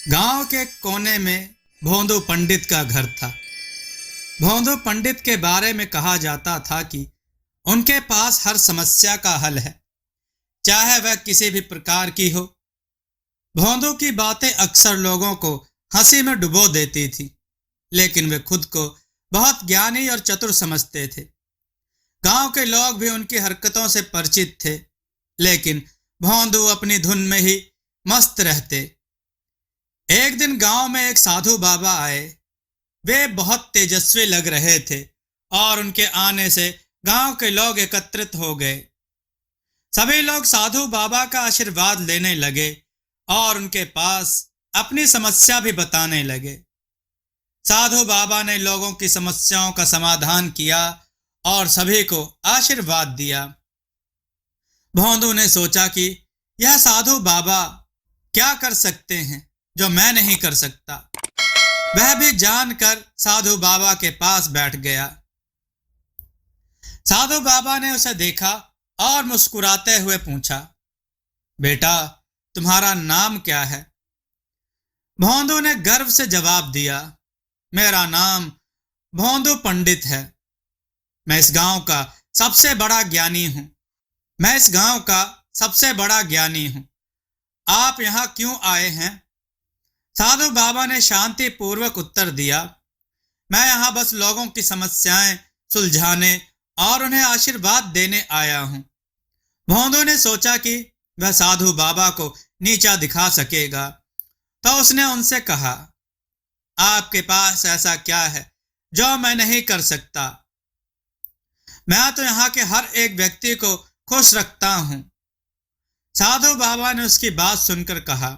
गांव के कोने में भोंदू पंडित का घर था। भोंदू पंडित के बारे में कहा जाता था कि उनके पास हर समस्या का हल है, चाहे वह किसी भी प्रकार की हो। भोंदू की बातें अक्सर लोगों को हंसी में डुबो देती थी, लेकिन वे खुद को बहुत ज्ञानी और चतुर समझते थे। गांव के लोग भी उनकी हरकतों से परिचित थे, लेकिन भोंदू अपनी धुन में ही मस्त रहते। एक दिन गांव में एक साधु बाबा आए। वे बहुत तेजस्वी लग रहे थे और उनके आने से गांव के लोग एकत्रित हो गए। सभी लोग साधु बाबा का आशीर्वाद लेने लगे और उनके पास अपनी समस्या भी बताने लगे। साधु बाबा ने लोगों की समस्याओं का समाधान किया और सभी को आशीर्वाद दिया। भोंदू ने सोचा कि यह साधु बाबा क्या कर सकते हैं जो मैं नहीं कर सकता। वह भी जानकर साधु बाबा के पास बैठ गया। साधु बाबा ने उसे देखा और मुस्कुराते हुए पूछा, बेटा, तुम्हारा नाम क्या है? भोंदू ने गर्व से जवाब दिया, मेरा नाम भोंदू पंडित है। मैं इस गांव का सबसे बड़ा ज्ञानी हूं। मैं इस गांव का सबसे बड़ा ज्ञानी हूं। आप यहां क्यों आए हैं? साधु बाबा ने शांति पूर्वक उत्तर दिया, मैं यहां बस लोगों की समस्याएं सुलझाने और उन्हें आशीर्वाद देने आया हूं। भोंदू ने सोचा कि वह साधु बाबा को नीचा दिखा सकेगा, तो उसने उनसे कहा, आपके पास ऐसा क्या है जो मैं नहीं कर सकता? मैं तो यहाँ के हर एक व्यक्ति को खुश रखता हूं। साधु बाबा ने उसकी बात सुनकर कहा,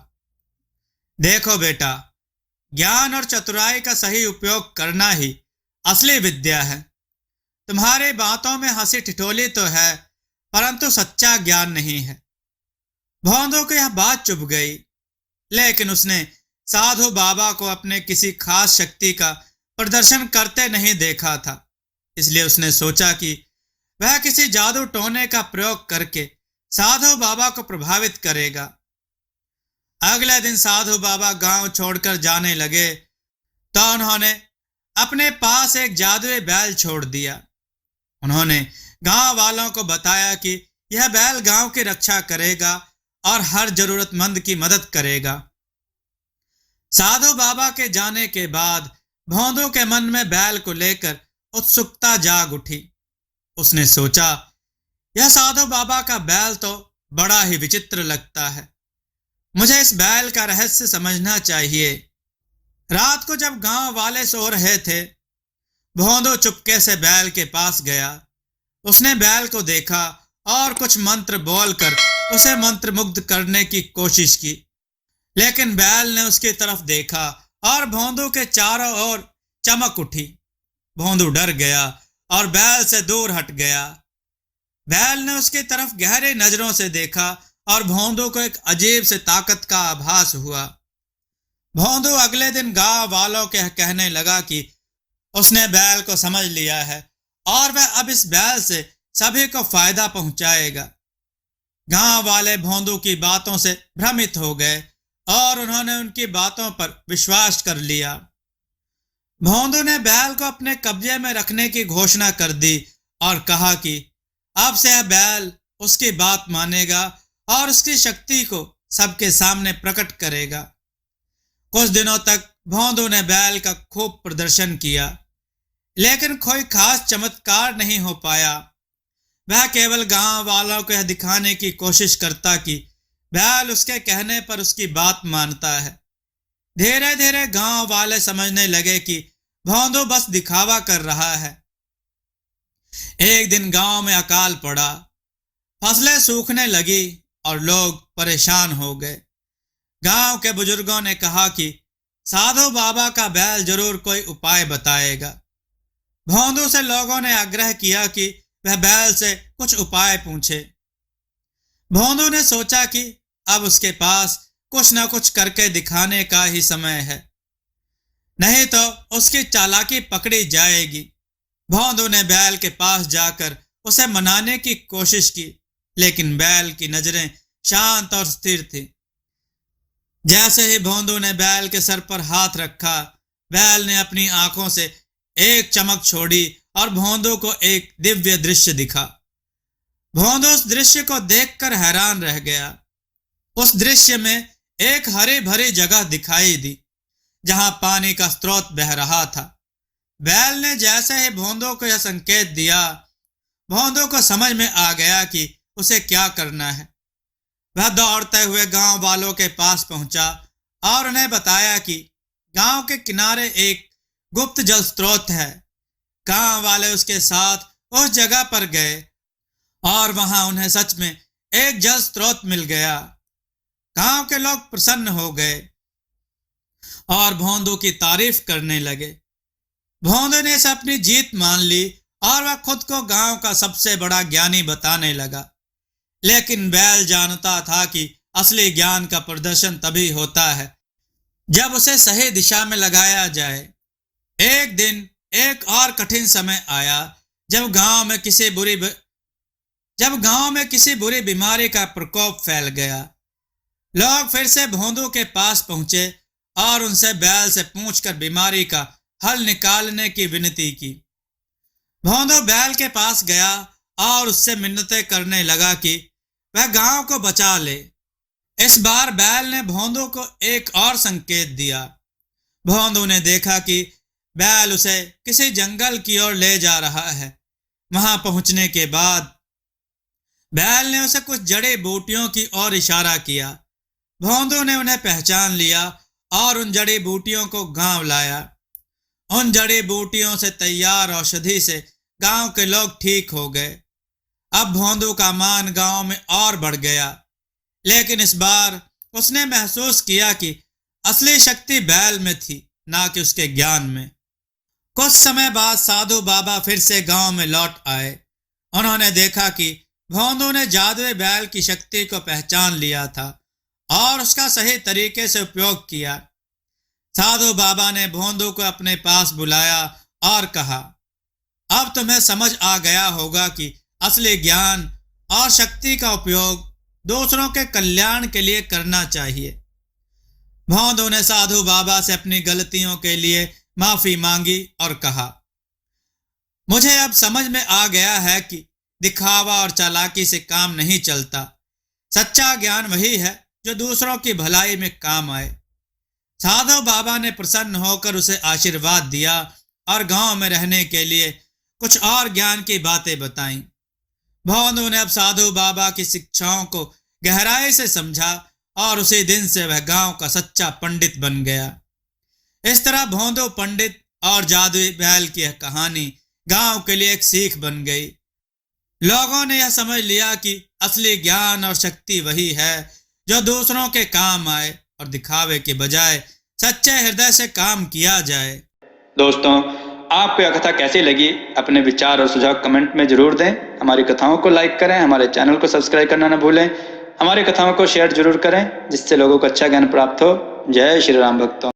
देखो बेटा, ज्ञान और चतुराई का सही उपयोग करना ही असली विद्या है। तुम्हारी बातों में हंसी ठिठोली तो है, परंतु सच्चा ज्ञान नहीं है। भोंदू को यह बात चुभ गई, लेकिन उसने साधु बाबा को अपने किसी खास शक्ति का प्रदर्शन करते नहीं देखा था। इसलिए उसने सोचा कि वह किसी जादू टोने का प्रयोग करके साधु बाबा को प्रभावित करेगा। अगले दिन साधु बाबा गांव छोड़कर जाने लगे तो उन्होंने अपने पास एक जादुई बैल छोड़ दिया। उन्होंने गांव वालों को बताया कि यह बैल गांव की रक्षा करेगा और हर जरूरतमंद की मदद करेगा। साधु बाबा के जाने के बाद भोंदू के मन में बैल को लेकर उत्सुकता जाग उठी। उसने सोचा, यह साधु बाबा का बैल तो बड़ा ही विचित्र लगता है। मुझे इस बैल का रहस्य समझना चाहिए। रात को जब गांव वाले सो रहे थे, भोंदू चुपके से बैल के पास गया। उसने बैल को देखा और कुछ मंत्र बोलकर उसे मंत्रमुग्ध करने की कोशिश की, लेकिन बैल ने उसकी तरफ देखा और भोंदू के चारों ओर चमक उठी। भोंदू डर गया और बैल से दूर हट गया। बैल ने उसकी तरफ गहरी नजरों से देखा और भोंदू को एक अजीब से ताकत का आभास हुआ। भोंदू अगले दिन गांव वालों के कहने लगा कि उसने बैल को समझ लिया है और वह अब इस बैल से सभी को फायदा पहुंचाएगा। गांव वाले भोंदू की बातों से भ्रमित हो गए और उन्होंने उनकी बातों पर विश्वास कर लिया। भोंदू ने बैल को अपने कब्जे में रखने की घोषणा कर दी और कहा कि अब से यह बैल उसकी बात मानेगा और उसकी शक्ति को सबके सामने प्रकट करेगा। कुछ दिनों तक भोंदू ने बैल का खूब प्रदर्शन किया, लेकिन कोई खास चमत्कार नहीं हो पाया। वह केवल गांव वालों को यह दिखाने की कोशिश करता कि बैल उसके कहने पर उसकी बात मानता है। धीरे धीरे गांव वाले समझने लगे कि भोंदू बस दिखावा कर रहा है। एक दिन गांव में अकाल पड़ा। फसलें सूखने लगी और लोग परेशान हो गए। गांव के बुजुर्गों ने कहा कि साधु बाबा का बैल जरूर कोई उपाय बताएगा। भोंदू से लोगों ने आग्रह किया कि वह बैल से कुछ उपाय पूछे। भोंदू ने सोचा कि अब उसके पास कुछ न कुछ करके दिखाने का ही समय है, नहीं तो उसकी चालाकी पकड़ी जाएगी। भोंदू ने बैल के पास जाकर उसे मनाने की कोशिश की, लेकिन बैल की नजरें शांत और स्थिर थी। जैसे ही भोंदू ने बैल के सर पर हाथ रखा, बैल ने अपनी आंखों से एक चमक छोड़ी और भोंदू को एक दिव्य दृश्य दिखा। भोंदू उस दृश्य को देखकर हैरान रह गया। उस दृश्य में एक हरी भरी जगह दिखाई दी जहां पानी का स्रोत बह रहा था। बैल ने जैसे ही भोंदू को यह संकेत दिया, भोंदू को समझ में आ गया कि उसे क्या करना है। वह दौड़ते हुए गांव वालों के पास पहुंचा और उन्हें बताया कि गांव के किनारे एक गुप्त जल स्रोत है। गांव वाले उसके साथ उस जगह पर गए और वहां उन्हें सच में एक जल स्रोत मिल गया। गांव के लोग प्रसन्न हो गए और भोंदू की तारीफ करने लगे। भोंदू ने इसे अपनी जीत मान ली और वह खुद को गांव का सबसे बड़ा ज्ञानी बताने लगा। लेकिन बैल जानता था कि असली ज्ञान का प्रदर्शन तभी होता है जब उसे सही दिशा में लगाया जाए। एक दिन एक और कठिन समय आया जब गांव में किसी बुरी बीमारी का प्रकोप फैल गया। लोग फिर से भोंदू के पास पहुंचे और उनसे बैल से पूछकर बीमारी का हल निकालने की विनती की। भोंदू बैल के पास गया और उससे मिन्नतें करने लगा कि वह गांव को बचा ले। इस बार बैल ने भोंदू को एक और संकेत दिया। भोंदू ने देखा कि बैल उसे किसी जंगल की ओर ले जा रहा है। वहां पहुंचने के बाद बैल ने उसे कुछ जड़ी बूटियों की ओर इशारा किया। भोंदू ने उन्हें पहचान लिया और उन जड़ी बूटियों को गांव लाया। उन जड़ी बूटियों से तैयार औषधि से गांव के लोग ठीक हो गए। अब भोंदू का मान गांव में और बढ़ गया। लेकिन इस बार उसने महसूस किया कि असली शक्ति बैल में थी, ना कि उसके ज्ञान में। कुछ समय बाद साधु बाबा फिर से गांव में लौट आए। उन्होंने देखा कि भोंदू ने जादुई बैल की शक्ति को पहचान लिया था और उसका सही तरीके से उपयोग किया। साधु बाबा ने भोंदू को अपने पास बुलाया और कहा, अब तुम्हें समझ आ गया होगा कि असली ज्ञान और शक्ति का उपयोग दूसरों के कल्याण के लिए करना चाहिए। भोंदू ने साधु बाबा से अपनी गलतियों के लिए माफी मांगी और कहा, मुझे अब समझ में आ गया है कि दिखावा और चालाकी से काम नहीं चलता। सच्चा ज्ञान वही है जो दूसरों की भलाई में काम आए। साधु बाबा ने प्रसन्न होकर उसे आशीर्वाद दिया और गांव में रहने के लिए कुछ और ज्ञान की बातें बताईं। भोंदू ने अब साधु बाबा की शिक्षाओं को गहराई से समझा और उसी दिन से वह गांव का सच्चा पंडित बन गया। इस तरह भोंदू पंडित और जादुई बैल की यह कहानी गांव के लिए एक सीख बन गई। लोगों ने यह समझ लिया कि असली ज्ञान और शक्ति वही है जो दूसरों के काम आए और दिखावे के बजाय सच्चे हृदय से काम किया जाए। दोस्तों, आपको यह कथा कैसी लगी? अपने विचार और सुझाव कमेंट में जरूर दें। हमारी कथाओं को लाइक करें, हमारे चैनल को सब्सक्राइब करना न भूलें। हमारी कथाओं को शेयर जरूर करें जिससे लोगों को अच्छा ज्ञान प्राप्त हो। जय श्री राम भक्तों।